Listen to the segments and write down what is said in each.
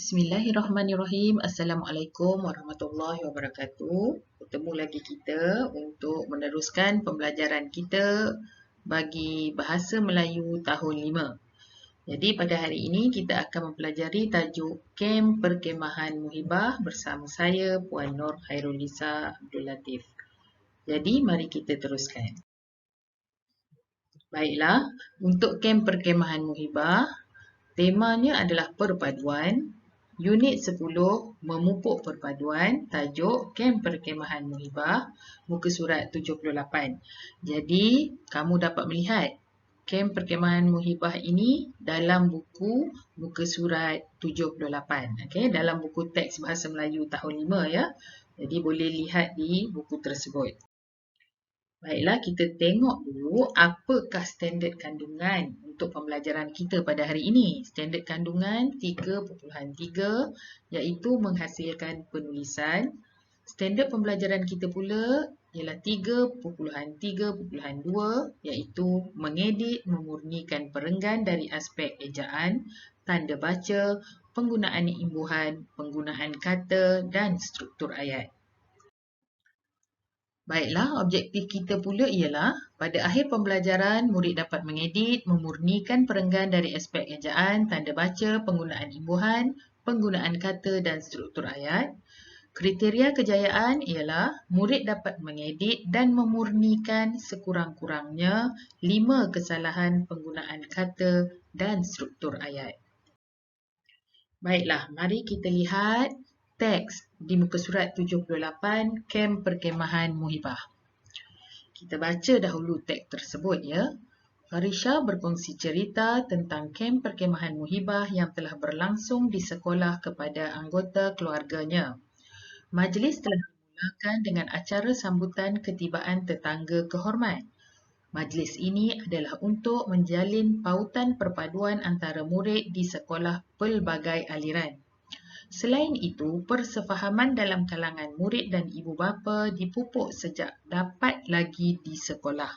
Bismillahirrahmanirrahim. Assalamualaikum warahmatullahi wabarakatuh. Bertemu lagi kita untuk meneruskan pembelajaran kita bagi Bahasa Melayu tahun 5. Jadi pada hari ini kita akan mempelajari tajuk Kem Perkemahan Muhibah bersama saya Puan Nur Khairulnisa Abdul Latif. Jadi mari kita teruskan. Baiklah, untuk Kem Perkemahan Muhibah, temanya adalah perpaduan. Unit 10 memupuk perpaduan, tajuk Kem Perkemahan Muhibah, muka surat 78. Jadi, kamu dapat melihat Kem Perkemahan Muhibah ini dalam buku muka surat 78. Okey, dalam buku teks Bahasa Melayu tahun 5 ya. Jadi, boleh lihat di buku tersebut. Baiklah, kita tengok dulu apakah standard kandungan untuk pembelajaran kita pada hari ini. Standard kandungan 3.3 iaitu menghasilkan penulisan. Standard pembelajaran kita pula ialah 3.3.2 iaitu mengedit, memurnikan perenggan dari aspek ejaan, tanda baca, penggunaan imbuhan, penggunaan kata dan struktur ayat. Baiklah, objektif kita pula ialah pada akhir pembelajaran, murid dapat mengedit, memurnikan perenggan dari aspek ejaan, tanda baca, penggunaan imbuhan, penggunaan kata dan struktur ayat. Kriteria kejayaan ialah murid dapat mengedit dan memurnikan sekurang-kurangnya 5 kesalahan penggunaan kata dan struktur ayat. Baiklah, mari kita lihat teks di muka surat 78, Kem Perkemahan Muhibah. Kita baca dahulu teks tersebut ya. Farisha berkongsi cerita tentang kem perkemahan Muhibah yang telah berlangsung di sekolah kepada anggota keluarganya. Majlis telah dimulakan dengan acara sambutan ketibaan tetangga kehormat. Majlis ini adalah untuk menjalin pautan perpaduan antara murid di sekolah pelbagai aliran. Selain itu, persefahaman dalam kalangan murid dan ibu bapa dipupuk sejak dapat lagi di sekolah.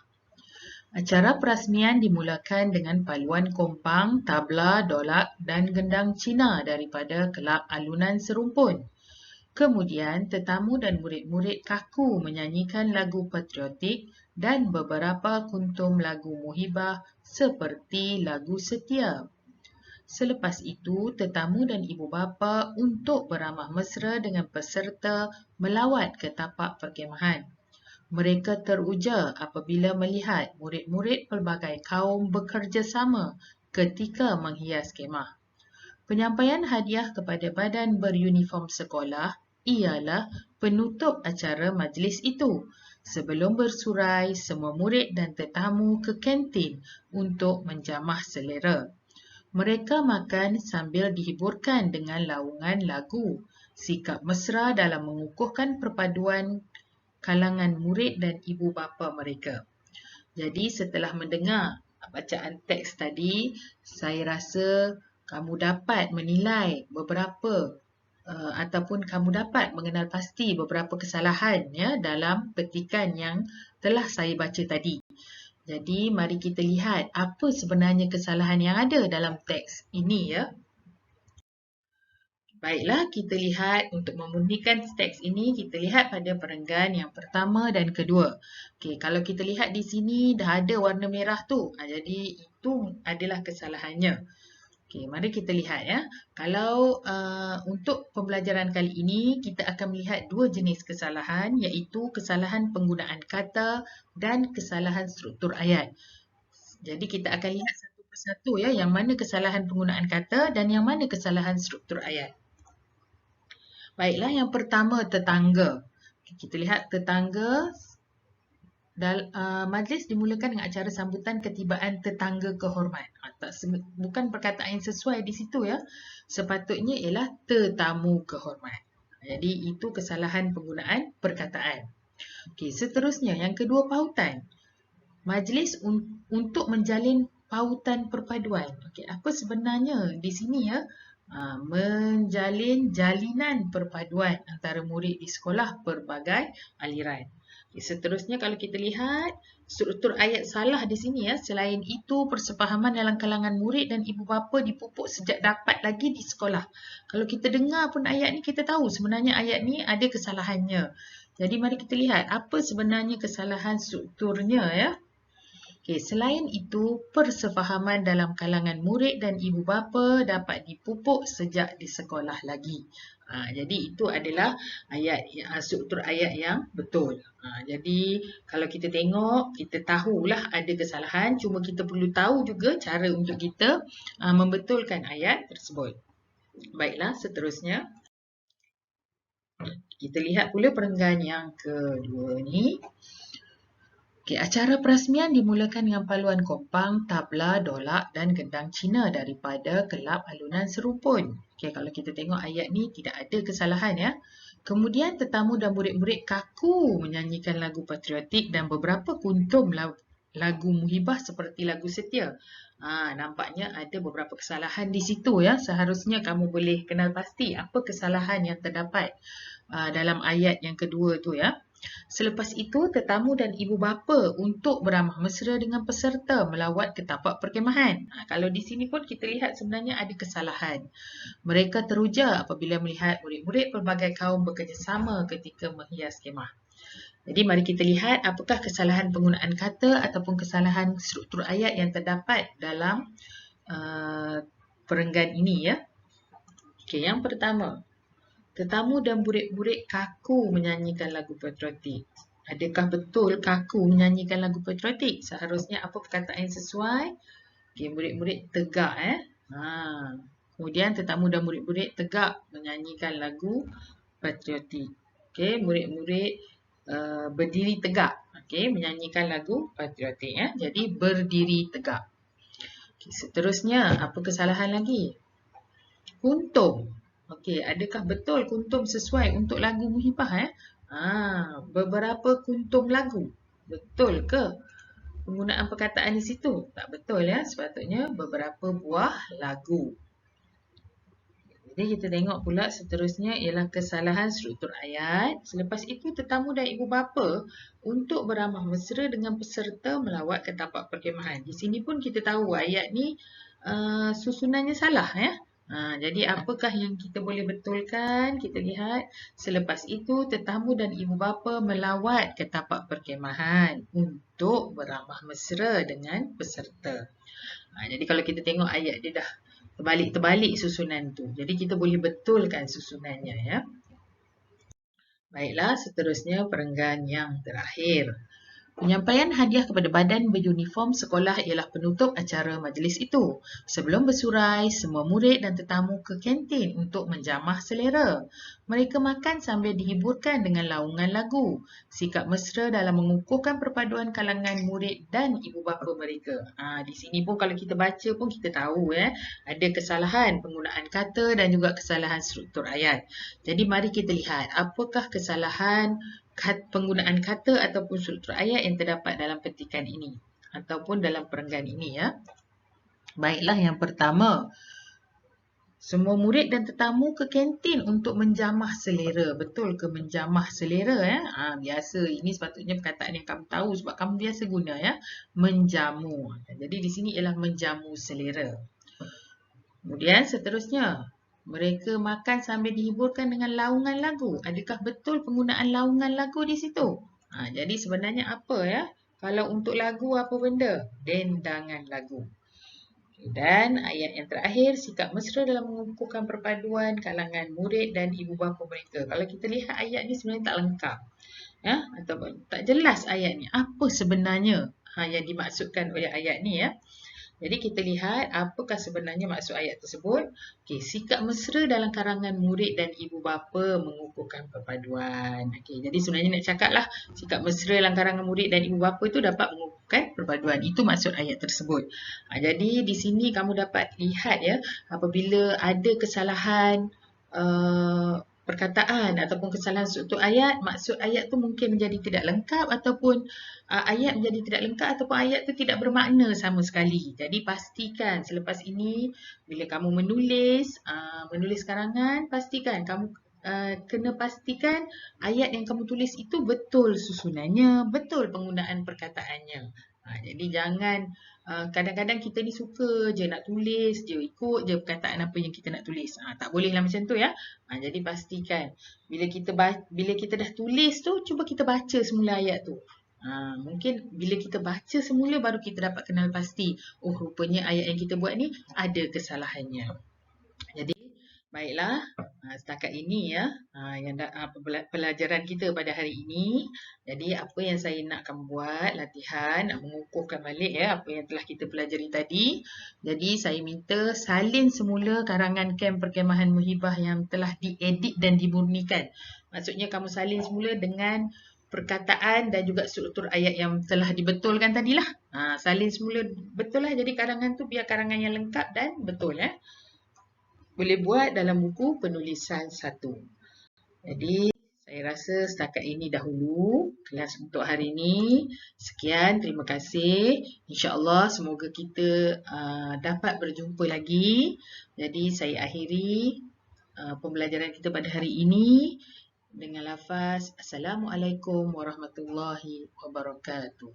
Acara perasmian dimulakan dengan paluan kompang, tabla, dolak dan gendang Cina daripada kelab alunan serumpun. Kemudian, tetamu dan murid-murid kaku menyanyikan lagu patriotik dan beberapa kuntum lagu Muhibah seperti lagu Setia. Selepas itu, tetamu dan ibu bapa untuk beramah mesra dengan peserta melawat ke tapak perkemahan. Mereka teruja apabila melihat murid-murid pelbagai kaum bekerjasama ketika menghias kemah. Penyampaian hadiah kepada badan beruniform sekolah ialah penutup acara majlis itu. Sebelum bersurai, semua murid dan tetamu ke kantin untuk menjamah selera. Mereka makan sambil dihiburkan dengan laungan lagu, sikap mesra dalam mengukuhkan perpaduan kalangan murid dan ibu bapa mereka. Jadi setelah mendengar bacaan teks tadi, saya rasa kamu dapat menilai beberapa ataupun kamu dapat mengenal pasti beberapa kesalahan ya dalam petikan yang telah saya baca tadi. Jadi mari kita lihat apa sebenarnya kesalahan yang ada dalam teks ini ya. Baiklah, kita lihat untuk memurnikan teks ini, kita lihat pada perenggan yang pertama dan kedua. Okey, kalau kita lihat di sini dah ada warna merah tu. Jadi itu adalah kesalahannya. Okey, mari kita lihat ya. Kalau untuk pembelajaran kali ini, kita akan melihat dua jenis kesalahan iaitu kesalahan penggunaan kata dan kesalahan struktur ayat. Jadi kita akan lihat satu persatu ya, yang mana kesalahan penggunaan kata dan yang mana kesalahan struktur ayat. Baiklah, yang pertama tetangga. Kita lihat tetangga. Majlis dimulakan dengan acara sambutan ketibaan tetangga kehormat. Bukan perkataan yang sesuai di situ ya. Sepatutnya ialah tetamu kehormat. Jadi itu kesalahan penggunaan perkataan. Okey, seterusnya yang kedua pautan. Majlis untuk menjalin pautan perpaduan. Okey, apa sebenarnya di sini ya? Menjalin jalinan perpaduan antara murid di sekolah pelbagai aliran. Seterusnya kalau kita lihat struktur ayat salah di sini ya. Selain itu, persefahaman dalam kalangan murid dan ibu bapa dipupuk sejak dapat lagi di sekolah. Kalau kita dengar pun ayat ni, kita tahu sebenarnya ayat ni ada kesalahannya. Jadi mari kita lihat apa sebenarnya kesalahan strukturnya ya. Okey, selain itu, persefahaman dalam kalangan murid dan ibu bapa dapat dipupuk sejak di sekolah lagi. Jadi itu adalah ayat struktur ayat yang betul. Jadi kalau kita tengok, kita tahulah ada kesalahan, cuma kita perlu tahu juga cara untuk kita membetulkan ayat tersebut. Baiklah, seterusnya kita lihat pula perenggan yang kedua ni. Okey, acara perasmian dimulakan dengan paluan kompang, tabla, dolak dan gendang Cina daripada kelab alunan serupun. Okey, kalau kita tengok ayat ni tidak ada kesalahan ya. Kemudian tetamu dan murid-murid kaku menyanyikan lagu patriotik dan beberapa kuntum lagu muhibah seperti lagu setia. Nampaknya ada beberapa kesalahan di situ ya. Seharusnya kamu boleh kenal pasti apa kesalahan yang terdapat dalam ayat yang kedua tu ya. Selepas itu, tetamu dan ibu bapa untuk beramah mesra dengan peserta melawat ke tapak perkemahan. Kalau di sini pun kita lihat sebenarnya ada kesalahan. Mereka teruja apabila melihat murid-murid pelbagai kaum bekerjasama ketika menghias kemah. Jadi mari kita lihat apakah kesalahan penggunaan kata ataupun kesalahan struktur ayat yang terdapat dalam perenggan ini ya. Okey, yang pertama. Tetamu dan murid-murid kaku menyanyikan lagu patriotik. Adakah betul kaku menyanyikan lagu patriotik? Seharusnya apa perkataan yang sesuai? Okey, murid-murid tegak Kemudian tetamu dan murid-murid tegak menyanyikan lagu patriotik. Okey, murid-murid berdiri tegak. Okey, menyanyikan lagu patriotik ya. Jadi berdiri tegak. Okey, seterusnya apa kesalahan lagi? Kuntum. Okey, adakah betul kuntum sesuai untuk lagu muhibah beberapa kuntum lagu. Betul ke? Penggunaan perkataan di situ tak betul ya. Sepatutnya beberapa buah lagu. Jadi kita tengok pula seterusnya ialah kesalahan struktur ayat. Selepas itu tetamu dan ibu bapa untuk beramah mesra dengan peserta melawat ke tapak perkemahan. Di sini pun kita tahu ayat ni susunannya salah ya. Jadi apakah yang kita boleh betulkan? Kita lihat selepas itu tetamu dan ibu bapa melawat ke tapak perkemahan untuk beramah mesra dengan peserta. Jadi kalau kita tengok ayat dia dah terbalik-terbalik susunan tu. Jadi kita boleh betulkan susunannya ya. Baiklah, seterusnya perenggan yang terakhir. Penyampaian hadiah kepada badan beruniform sekolah ialah penutup acara majlis itu. Sebelum bersurai, semua murid dan tetamu ke kantin untuk menjamah selera. Mereka makan sambil dihiburkan dengan laungan lagu. Sikap mesra dalam mengukuhkan perpaduan kalangan murid dan ibu bapa mereka. Di sini pun kalau kita baca pun kita tahu ada kesalahan penggunaan kata dan juga kesalahan struktur ayat. Jadi mari kita lihat apakah kesalahan penggunaan kata ataupun struktur ayat yang terdapat dalam petikan ini ataupun dalam perenggan ini ya. Baiklah, yang pertama, semua murid dan tetamu ke kantin untuk menjamah selera. Betul ke menjamah selera ya? Biasa, ini sepatutnya perkataan yang kamu tahu sebab kamu biasa guna ya. Menjamu. Jadi di sini ialah menjamu selera. Kemudian seterusnya, mereka makan sambil dihiburkan dengan laungan lagu. Adakah betul penggunaan laungan lagu di situ? Jadi sebenarnya apa ya? Kalau untuk lagu apa benda? Dendangan lagu. Dan ayat yang terakhir, sikap mesra dalam mengukuhkan perpaduan kalangan murid dan ibu bapa mereka. Kalau kita lihat ayat ni sebenarnya tak lengkap. Ya? Atau tak jelas ayat ni. Apa sebenarnya yang dimaksudkan oleh ayat ni ya? Jadi kita lihat apakah sebenarnya maksud ayat tersebut. Okey, sikap mesra dalam kalangan murid dan ibu bapa mengukuhkan perpaduan. Okey, jadi sebenarnya nak cakaplah sikap mesra dalam kalangan murid dan ibu bapa itu dapat mengukuhkan perpaduan. Itu maksud ayat tersebut. Jadi di sini kamu dapat lihat ya, apabila ada kesalahan perkataan ataupun kesalahan struktur ayat, maksud ayat tu mungkin menjadi tidak lengkap ataupun ayat menjadi tidak lengkap ataupun ayat tu tidak bermakna sama sekali. Jadi pastikan selepas ini bila kamu menulis karangan, pastikan kamu kena pastikan ayat yang kamu tulis itu betul susunannya, betul penggunaan perkataannya. Jadi jangan, kadang-kadang kita ni suka je nak tulis je, ikut je perkataan apa yang kita nak tulis. Tak bolehlah macam tu ya. Jadi pastikan bila kita dah tulis tu, cuba kita baca semula ayat tu. Mungkin bila kita baca semula baru kita dapat kenal pasti, oh rupanya ayat yang kita buat ni ada kesalahannya. Jadi baiklah, setakat ini ya yang pelajaran kita pada hari ini. Jadi apa yang saya nak kamu buat latihan, nak mengukuhkan balik ya apa yang telah kita pelajari tadi. Jadi saya minta salin semula karangan kem perkemahan Muhibah yang telah diedit dan dimurnikan. Maksudnya kamu salin semula dengan perkataan dan juga struktur ayat yang telah dibetulkan tadilah. Salin semula betul lah, jadi karangan tu biar karangan yang lengkap dan betul ya. Boleh buat dalam buku penulisan 1. Jadi, saya rasa setakat ini dahulu kelas untuk hari ini. Sekian, terima kasih. InsyaAllah semoga kita dapat berjumpa lagi. Jadi, saya akhiri pembelajaran kita pada hari ini dengan lafaz Assalamualaikum warahmatullahi wabarakatuh.